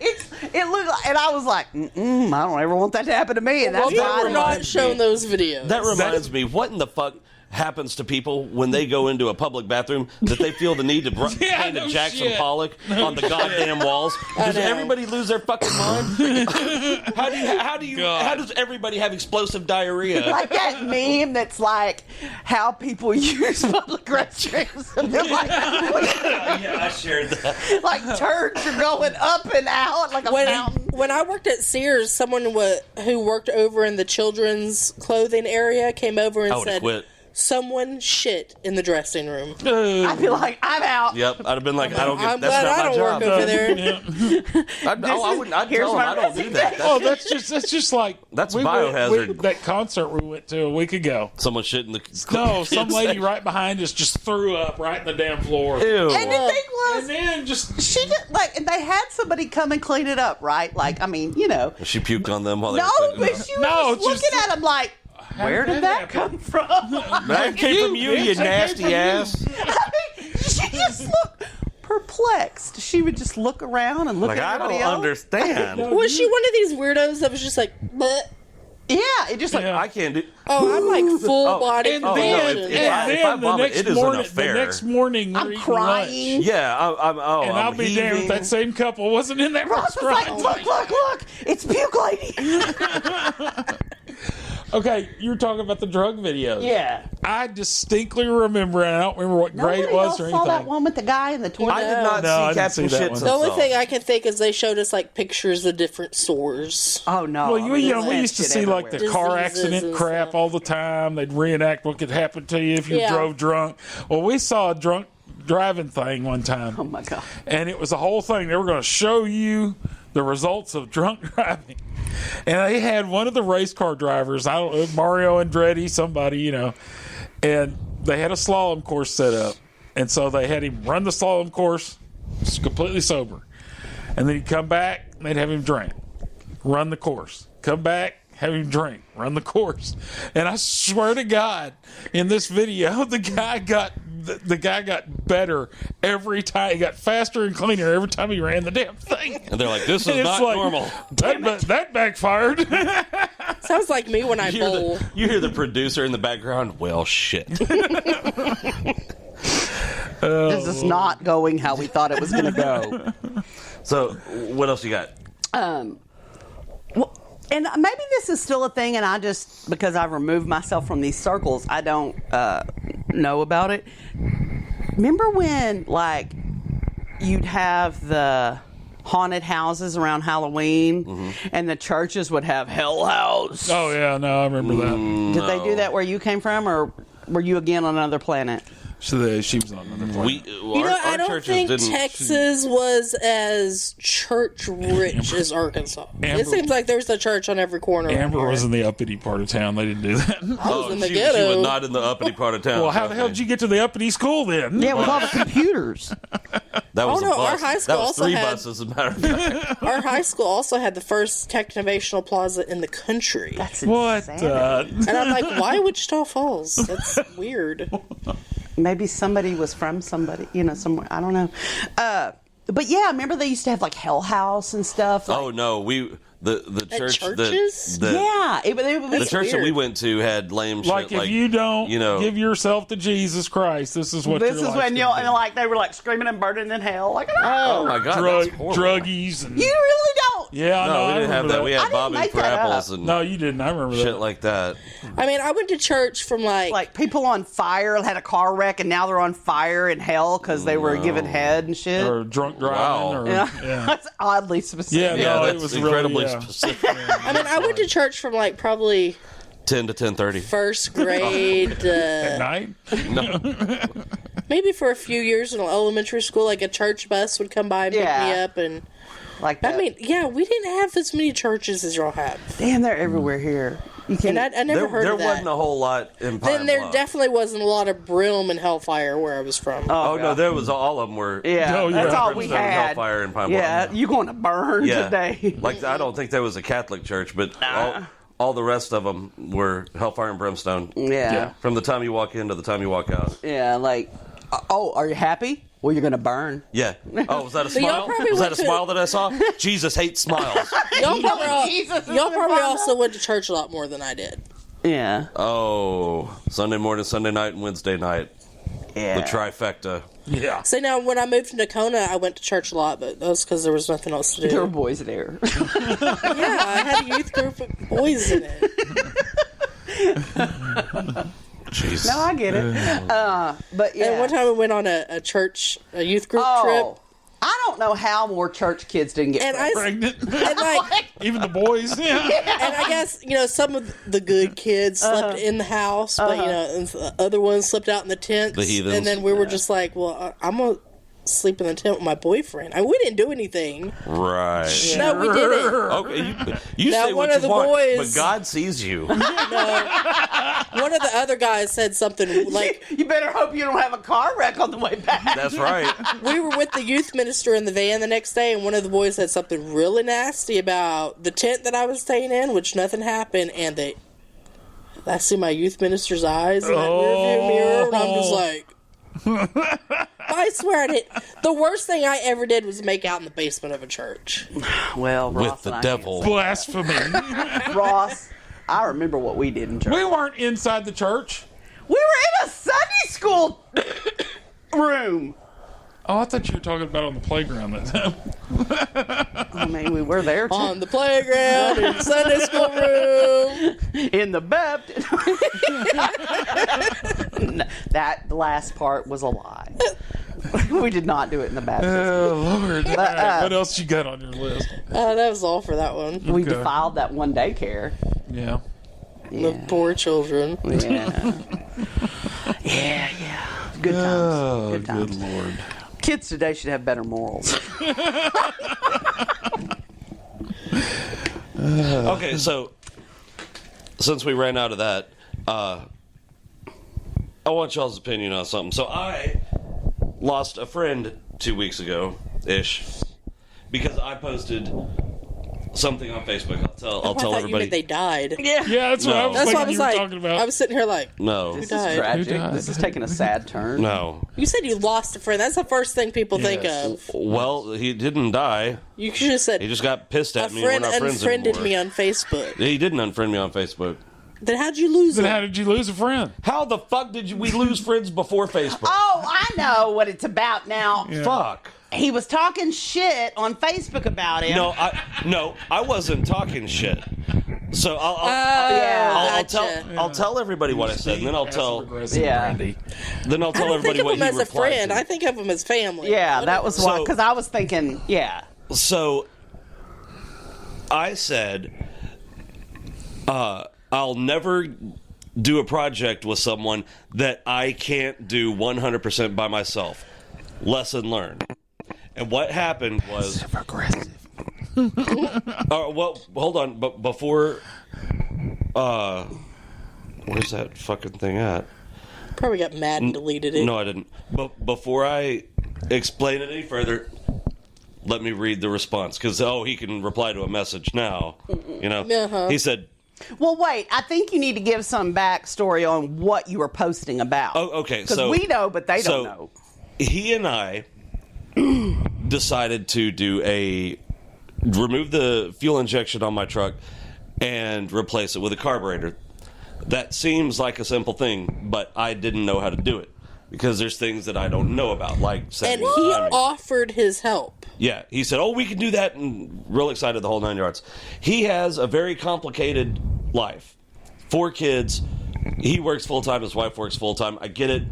it looked like, and I was like, I don't ever want that to happen to me. And that's Well, why we're not shown those videos. That reminds me, what in the fuck happens to people when they go into a public bathroom that they feel the need to Yeah, paint a no Jackson shit. Pollock on the goddamn walls? Does know. everybody lose their fucking mind? How does everybody have explosive diarrhea? like that meme that's like how people use public restrooms. And they're like, Yeah, I shared that. like turds are going up and out like a fountain. When I worked at Sears, someone who worked over in the children's clothing area came over and I would've said, quit. someone shit in the dressing room. I'd be like, I'm out. Yep, I'd have been like, I'm that's glad not I my don't job. work over there. I'd here's tell them my I don't do that. Oh, that's just like That's we biohazard. that concert we went to a week ago. Someone shit in the No, some lady right behind us just threw up right in the damn floor. Ew. And the thing was, And then just she did and they had somebody come and clean it up, right? Like, I mean, She puked on them while they no, were cleaning but it up. she was No, just just- looking at him like, where did that come from? That came from you, bitch. you That came nasty from you. ass. I mean, she just looked perplexed. She would just look around and look Like, at I everybody don't else. understand. Was she one of these weirdos that was just like, bleh? Yeah, it just like, Yeah. I can't do. Oh, I'm like full body. And Oh, no, then, if I vomit, it isn't a fair. the next morning we're I'm eating crying. lunch. Yeah, And I'll I'm be damned if heaving. that same couple wasn't in that Ross was restaurant. like, look, it's puke lady. Okay, you were talking about the drug videos. Yeah. I distinctly remember, and I don't remember what grade it was or saw that anything. one with the guy in the tornado. I did not No, I see didn't see Captain that Shit. one. The only thing I can think is they showed us like pictures of different sores. Oh no! Well, we used to see like the Diseases car accident and crap stuff. all the time. They'd reenact what could happen to you if you Yeah. drove drunk. Well, we saw a drunk driving thing one time. Oh my god! And it was a whole thing. They were going to show you the results of drunk driving. And they had one of the race car drivers, I don't know, Mario Andretti, somebody, and they had a slalom course set up. And so they had him run the slalom course completely sober. And then he'd come back, and they'd have him drink, run the course, come back, have him drink, run the course. And I swear to God, in this video, the guy got better every time. He got faster and cleaner every time he ran the damn thing. And they're like, this is And it's not like, normal. That backfired. Sounds like me when I bowl. You hear the producer in the background. Well, shit. This is not going how we thought it was going to go. So, what else you got? Well, and maybe this is still a thing, and I just, because I've removed myself from these circles, I don't know about it. Remember when, like, you'd have the haunted houses around Halloween, and the churches would have Hell House? Oh, yeah, no, I remember that. Did they do that where you came from, or were you again on another planet? So she was on another planet. I don't think Texas was as church rich as Arkansas. Amber- It seems like there's a church on every corner. Amber around was here. in the uppity part of town. They didn't do that. I was in the she ghetto. was not in the uppity part of town. Well, how the hell did you get to the uppity school then? Yeah, with all the computers. That was Oh, no, a bus. our high school that was also 3 had- buses, as a matter of fact. Our high school also had the first Technovational Plaza in the country. That's What? insanity. And I'm like, why Wichita Falls? That's weird. Maybe somebody was from somebody, somewhere. I don't know. But yeah, remember they used to have like Hell House and stuff. Like, Oh, no. The church. churches? yeah, it would be The church that weird. we went to had lame shit. Like, if you don't you know, give yourself to Jesus Christ, this is what This your is life's when gonna be. like they were like screaming and burning in hell. Like, oh my God, that's horrible. druggies and you really don't. yeah, I know. No, we I didn't have remember that. We I had didn't bobbing make for that apples up. and No, you didn't. I remember shit that. like that. I mean, I went to church from Like people on fire had a car wreck and now they're on fire in hell because they were given head and shit. Or drunk driving. Wow. Or, yeah. yeah. That's oddly specific. Yeah, Yeah, no, it that's was incredibly really, specific. I mean, I went to church from like probably 10 to 10:30. first grade, At night? maybe for a few years in elementary school. Like a church bus would come by and pick me Yeah. up, and Like that. I mean, yeah, we didn't have as many churches as y'all have, damn, they're everywhere here. You and can't. I never There, heard there of that. wasn't a whole lot in Pine Then there Bluff. definitely wasn't a lot of brim and hellfire where I was from. Oh, no, there was all of them were. yeah, Oh, yeah. that's all we Brimstone and had. Hellfire in Pine Bluff. Yeah, you going to burn Yeah. today? Like, I don't think there was a Catholic church, but all the rest of them were Hellfire and Brimstone. Yeah. From the time you walk in to the time you walk out. Yeah, like, oh, are you happy? Well, you're going to burn. Yeah. Oh, was that a So y'all smile? probably Was that went a to- smile that I saw? Jesus hates smiles. Y'all probably, Jesus is y'all probably involved. also went to church a lot more than I did. Yeah. Oh, Sunday morning, Sunday night, and Wednesday night. Yeah. The trifecta. Yeah. See, now when I moved to Nakona, I went to church a lot, but that was because there was nothing else to do. There were boys there. Yeah, I had a youth group of boys in it. Jeez. No, I get it. But yeah. And one time we went on a youth group oh, trip. I don't know how more church kids didn't get And pregnant. Pregnant. and like, Even the boys. Yeah. and I guess some of the good kids slept in the house, but and the other ones slept out in the tents. The heathens. And then we were just like, well, I'm gonna sleep in the tent with my boyfriend. We didn't do anything. Right. No, we didn't. Okay, you Now, say one what of you the want, boys- but God sees you. One of the other guys said something like, You better hope you don't have a car wreck on the way back. That's right. we were with the youth minister in the van the next day, and one of the boys said something really nasty about the tent that I was staying in, which nothing happened, and I see my youth minister's eyes in that rearview mirror, and I'm just like, by I swear I did. The worst thing I ever did was make out in the basement of a church. Well, Ross With the and I devil. Blasphemy. can't say- Ross, I remember what we did in church. We weren't inside the church. We were in a Sunday school room. Oh, I thought you were talking about on the playground that time. I mean, we were there too. On the playground, in the Sunday school room. In the Baptist. That last part was a lie. We did not do it in the Baptist. Oh, Lord. All right, what else you got on your list? That was all for that one. We Okay. defiled that one daycare. Yeah. The poor children. Yeah. Yeah. Good times. Oh, Good times. good Lord. Kids today should have better morals. Okay, so since we ran out of that, I want y'all's opinion on something. So I lost a friend 2 weeks ago, ish, because I posted something on Facebook. I'll I tell thought you meant everybody. they died. Yeah. Yeah, that's what I No. was That's what I thinking was you were like. talking about. I was sitting here like, No, This is died? tragic. Who died? This is taking a sad turn. no. you said you lost a friend. That's the first thing people think Yes. of. Well, he didn't die. You should have said He just got pissed a at me. We're friend not friends unfriended anymore. me on Facebook. He didn't unfriend me on Facebook. Then how'd you lose Then him? how did you lose a friend? How the fuck did we lose friends before Facebook? Oh, I know what it's about now. Fuck. He was talking shit on Facebook about him. No, I wasn't talking shit. So I'll tell everybody what I said, and then I'll tell Yeah. I everybody don't think of what him he as a replied friend. to. I think of him as family. Yeah, that was why. So- Because I was thinking, yeah. So I said, I'll never do a project with someone that I can't do 100% by myself. Lesson learned. And what happened was... Aggressive. well, hold on. But before... where's that fucking thing at? Probably got mad and deleted it. No, I didn't. But before I explain it any further, let me read the response. Because, he can reply to a message now. You know? Uh-huh. He said... Well, wait. I think you need to give some backstory on what you were posting about. Oh, okay. Because So we know, but they so don't know. He and I decided to remove the fuel injection on my truck and replace it with a carburetor. That seems like a simple thing, but I didn't know how to do it because there's things that I don't know about, like And setting he timing. offered his help. Yeah, he said, we can do that, and real excited the whole 9 yards. He has a very complicated life. 4 kids. He works full-time. His wife works full-time. I get it.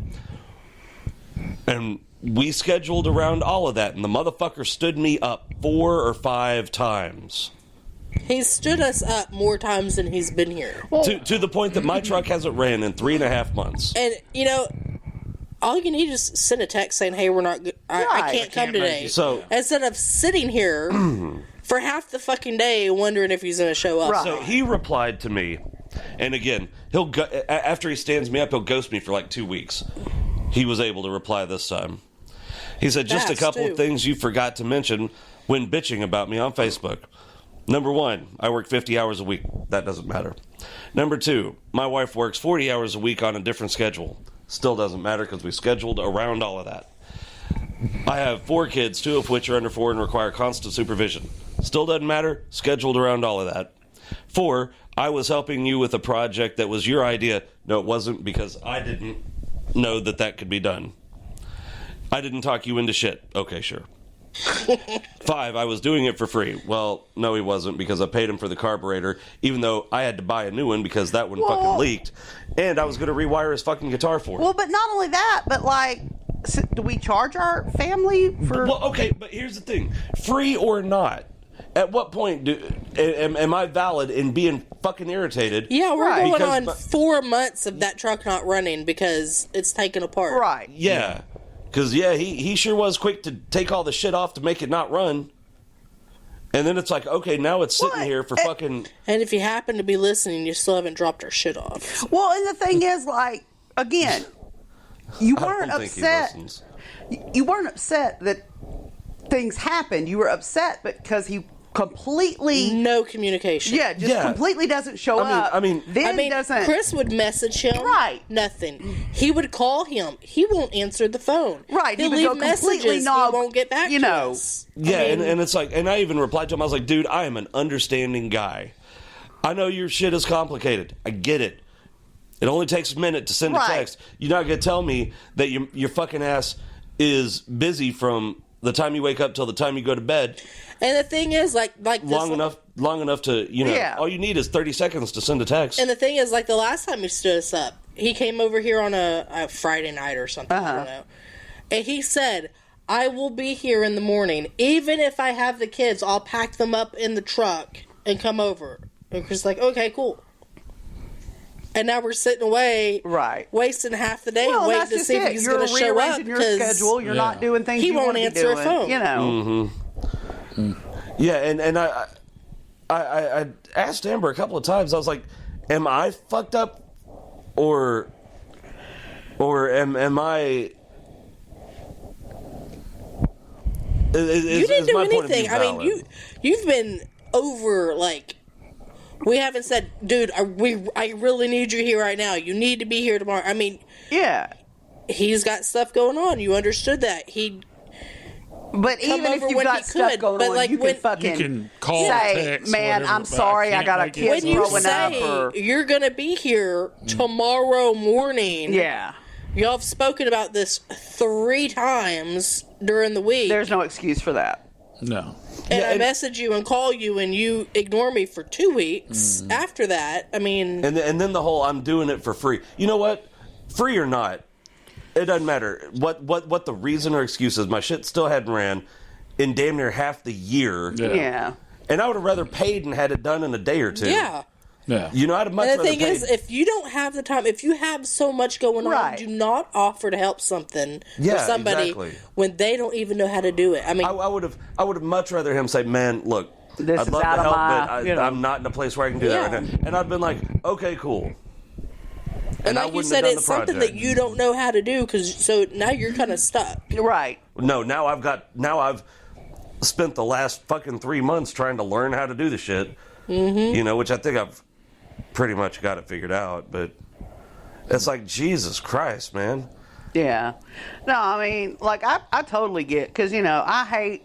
And we scheduled around all of that, and the motherfucker stood me up 4 or 5 times. He's stood us up more times than he's been here. To the point that my truck hasn't ran in 3.5 months. And, all you need is send a text saying, hey, we're not good. I Right. can't come today. So- instead of sitting here for half the fucking day wondering if he's going to show up. Right. So he replied to me, and again, he'll go, after he stands me up, he'll ghost me for like 2 weeks. He was able to reply this time. He said, just a Fast, couple too. of things you forgot to mention when bitching about me on Facebook. Number 1, I work 50 hours a week. That doesn't matter. Number 2, my wife works 40 hours a week on a different schedule. Still doesn't matter because we scheduled around all of that. I have 4 kids, 2 of which are under 4 and require constant supervision. Still doesn't matter. Scheduled around all of that. 4, I was helping you with a project that was your idea. No, it wasn't, because I didn't know that could be done. I didn't talk you into shit. Okay, sure. 5, I was doing it for free. Well, no, he wasn't, because I paid him for the carburetor, even though I had to buy a new one because that one fucking leaked. And I was going to rewire his fucking guitar for him. Well, but not only that, but do we charge our family for? Well, okay, but here's the thing. Free or not, at what point am I valid in being fucking irritated? Yeah, we're Right. going Because- on 4 months of that truck not running because it's taken apart. Right. Yeah. Because, he sure was quick to take all the shit off to make it not run. And then it's like, okay, now it's sitting What? here for fucking... And if you happen to be listening, you still haven't dropped our shit off. Well, and the thing is, again, you I weren't don't think he upset. listens. You weren't upset that things happened. You were upset because he completely No communication. Yeah, just completely doesn't show up. I mean, doesn't. Chris would message him. Right. Nothing. He would call him. He won't answer the phone. Right. He'll He would leave go completely messages. He won't get back to us. Yeah, and it's like, and I even replied to him. I was like, dude, I am an understanding guy. I know your shit is complicated. I get it. It only takes a minute to send a text. You're not going to tell me that your fucking ass is busy from the time you wake up till the time you go to bed. And the thing is, like long enough to, all you need is 30 seconds to send a text. And the thing is, like the last time he stood us up, he came over here on a Friday night or something. I don't know. And he said, I will be here in the morning. Even if I have the kids, I'll pack them up in the truck and come over. And Chris like, okay, cool. And now we're sitting away, wasting half the day waiting to see if he's going to show up. Your schedule. You're not doing things he you won't want to be answer doing, a phone. You know. Yeah, and I asked Amber a couple of times. I was like, "Am I fucked up, or am I?" You didn't do anything. I mean, you've been over like. We haven't said, dude, I really need you here right now. You need to be here tomorrow. I mean, he's got stuff going on. You understood that. But even if you've got stuff going on, like, you can call, say, text, man, I'm sorry, I got a kid growing up. Or you're going to be here tomorrow morning. Yeah. Y'all have spoken about this 3 times during the week. There's no excuse for that. No. And I message you and call you, and you ignore me for 2 weeks after that. I mean... And then the whole, I'm doing it for free. You know what? Free or not, it doesn't matter. What the reason or excuse is, my shit still hadn't ran in damn near half the year. Yeah. And I would have rather paid and had it done in a day or 2. Yeah. Yeah. You know, I'd have much rather And the thing paid. is, if you don't have the time, if you have so much going on, do not offer to help something for somebody when they don't even know how to do it. I mean, I would have much rather him say, "Man, look, this I'd is love to out of help, my, but I'm not in a place where I can do that right now." And I'd been like, "Okay, cool." And like you said, it's something that you don't know how to do, so now you're kind of stuck. Right. No, now I've spent the last fucking 3 months trying to learn how to do the shit. You know, which I think I've pretty much got it figured out, but it's like, Jesus Christ, man. Yeah. No, I mean, like, I totally get, because, you know, I hate,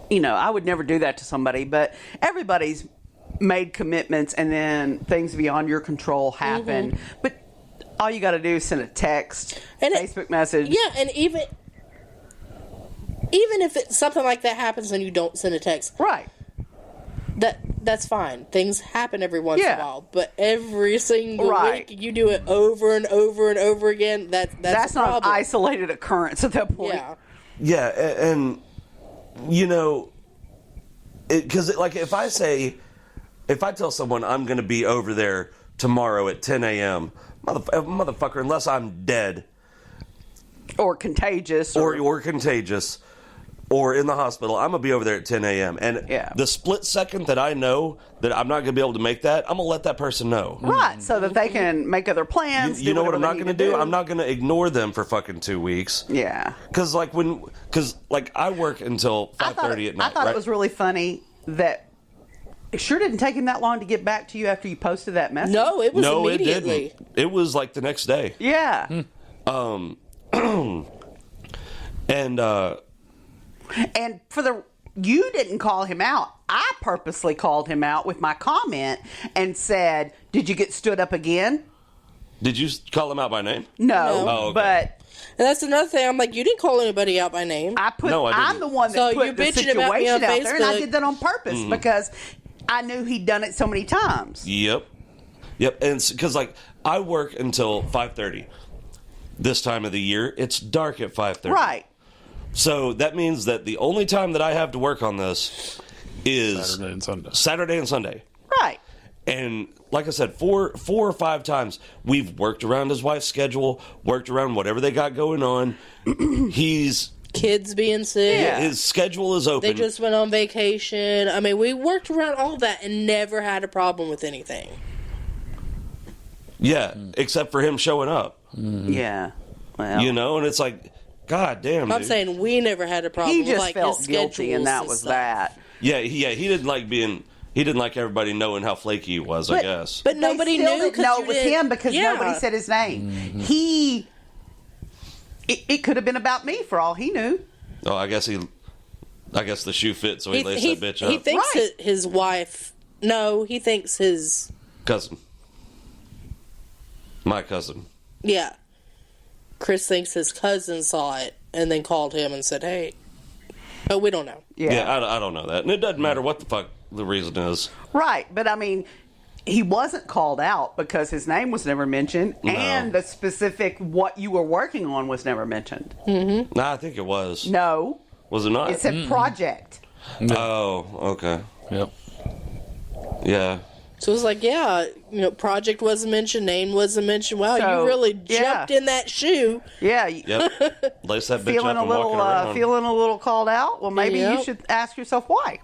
you know, I would never do that to somebody, but everybody's made commitments and then things beyond your control happen. But all you got to do is send a text, and Facebook message. Yeah, and even if something like that happens and you don't send a text. Right. That's fine. Things happen every once in a while, but every single week you do it over and over and over again. That's a not an isolated occurrence at that point. Yeah, and you know, because like if I tell someone I'm going to be over there tomorrow at 10 a.m., motherfucker, unless I'm dead or contagious or contagious. Or in the hospital, I'm going to be over there at 10 a.m. And the split second that I know that I'm not going to be able to make that, I'm going to let that person know. Right, so that they can make other plans. You know what I'm not going to do? I'm not going to ignore them for fucking 2 weeks. Yeah. Because I work until 5:30 at night. I thought it was really funny that it sure didn't take him that long to get back to you after you posted that message. No, it was immediately. It didn't. It was like the next day. Yeah. And you didn't call him out. I purposely called him out with my comment and said, "Did you get stood up again?" Did you call him out by name? No. Oh, okay. But and that's another thing. I'm like, you didn't call anybody out by name. I'm the one that put the situation out there, and I did that on purpose because I knew he'd done it so many times. Yep. And because like I work until 5:30. This time of the year, it's dark at 5:30. Right. So that means that the only time that I have to work on this is Saturday and Sunday. Right. And like I said, four or five times we've worked around his wife's schedule, worked around whatever they got going on. He's kids being sick. Yeah. His schedule is open. They just went on vacation. I mean, we worked around all that and never had a problem with anything. Yeah, except for him showing up. Yeah. Well, you know, and it's like, God damn, I'm saying we never had a problem. He just with, like, felt his guilty, and that was that. Yeah, he didn't like being. He didn't like everybody knowing how flaky he was. I guess. But nobody They still knew. didn't know it was him because Yeah. nobody said his name. It could have been about me for all he knew. Oh, I guess the shoe fit, so he laced that bitch up. He thinks Right. his wife. No, he thinks his. Cousin. My cousin. Yeah. Chris thinks his cousin saw it and then called him and said, "Hey," but we don't know. Yeah, I don't know that, and it doesn't matter what the fuck the reason is. Right, but I mean, he wasn't called out because his name was never mentioned, No. and the specific what you were working on was never mentioned. Nah, I think it was. No, Was it not? it said project. Oh, okay. Yep. Yeah. So it's like, yeah, project wasn't mentioned, name wasn't mentioned. Wow, So, you really yeah. jumped in that shoe. Yeah, Yep. Lace that bitch feeling up a and little, walking around. feeling a little called out. Well, maybe you Yep. should ask yourself why.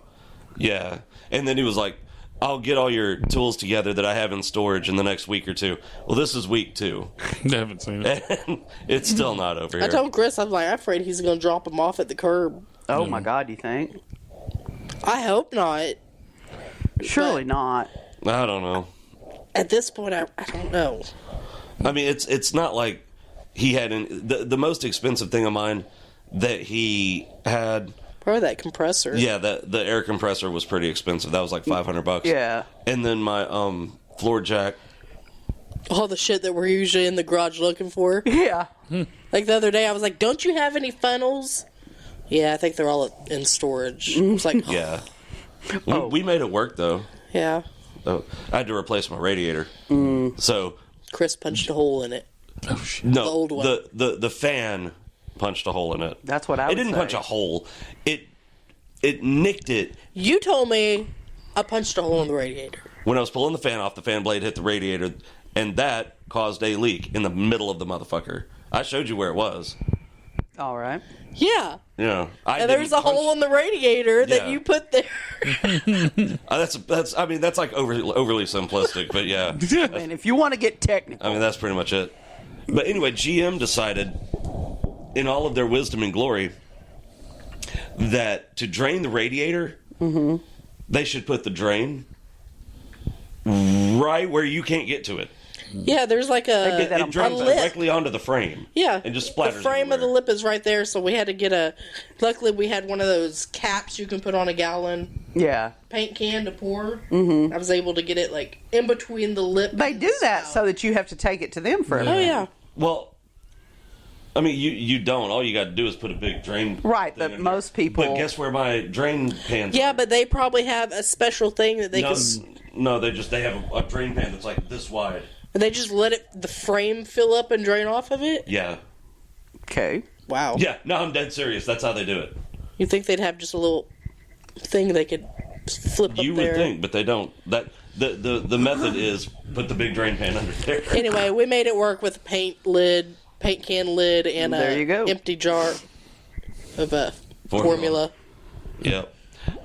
Yeah. And then he was like, I'll get all your tools together that I have in storage in the next week or two. Well, this is week 2. I haven't seen it. And it's still not over here. I told Chris, I'm like, I'm afraid he's going to drop him off at the curb. Oh my God, you think? I hope not. Surely not. I don't know. At this point, I don't know. I mean, it's not like he had the most expensive thing of mine that he had. Probably that compressor. Yeah, the air compressor was pretty expensive. That was like $500. Yeah. And then my floor jack. All the shit that we're usually in the garage looking for. Yeah. Like the other day, I was like, don't you have any funnels? Yeah, I think they're all in storage. I was like, Yeah. We made it work though. yeah. Oh, I had to replace my radiator. So Chris punched a hole in it. Oh shit. no, The old one. the fan punched a hole in it. That's what I It would didn't say. punch a hole. It nicked it. You told me I punched a hole in the radiator. When I was pulling the fan off, the fan blade hit the radiator, and that caused a leak in the middle of the motherfucker. I showed you where it was. All right. Yeah. Yeah, And there's a hole in the radiator that Yeah. you put there. That's. I mean, that's like overly simplistic, but yeah. And if you want to get technical, I mean, that's pretty much it. But anyway, GM decided, in all of their wisdom and glory, that to drain the radiator, they should put the drain right where you can't get to it. Yeah, there's like They did that a on It drains lip. directly onto the frame. Yeah. And just splatters The frame of the everywhere. lip is right there, so we had to get luckily we had one of those caps you can put on a gallon yeah. paint can to pour. Mm-hmm. I was able to get it like in between the lip. They and do the that spout. so that you have to take it to them for a Oh minute. yeah. Well, I mean, you don't. All you got to do is put a big drain. Right, thing but in most there. people- But guess where my drain pans? Yeah, are? but they probably have a special thing that they no, they have a drain pan that's like this wide. they just let the frame fill up and drain off of it. Yeah. Okay. Wow. Yeah. No, I'm dead serious. That's how they do it. You think they'd have just a little thing they could flip You up would there? think, but they don't. That the method is put the big drain pan under there. Anyway, we made it work with a paint can lid, and There you go. empty jar of formula. Yep.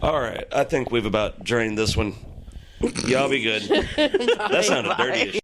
All right. I think we've about drained this one. Y'all be good. That sounded dirty as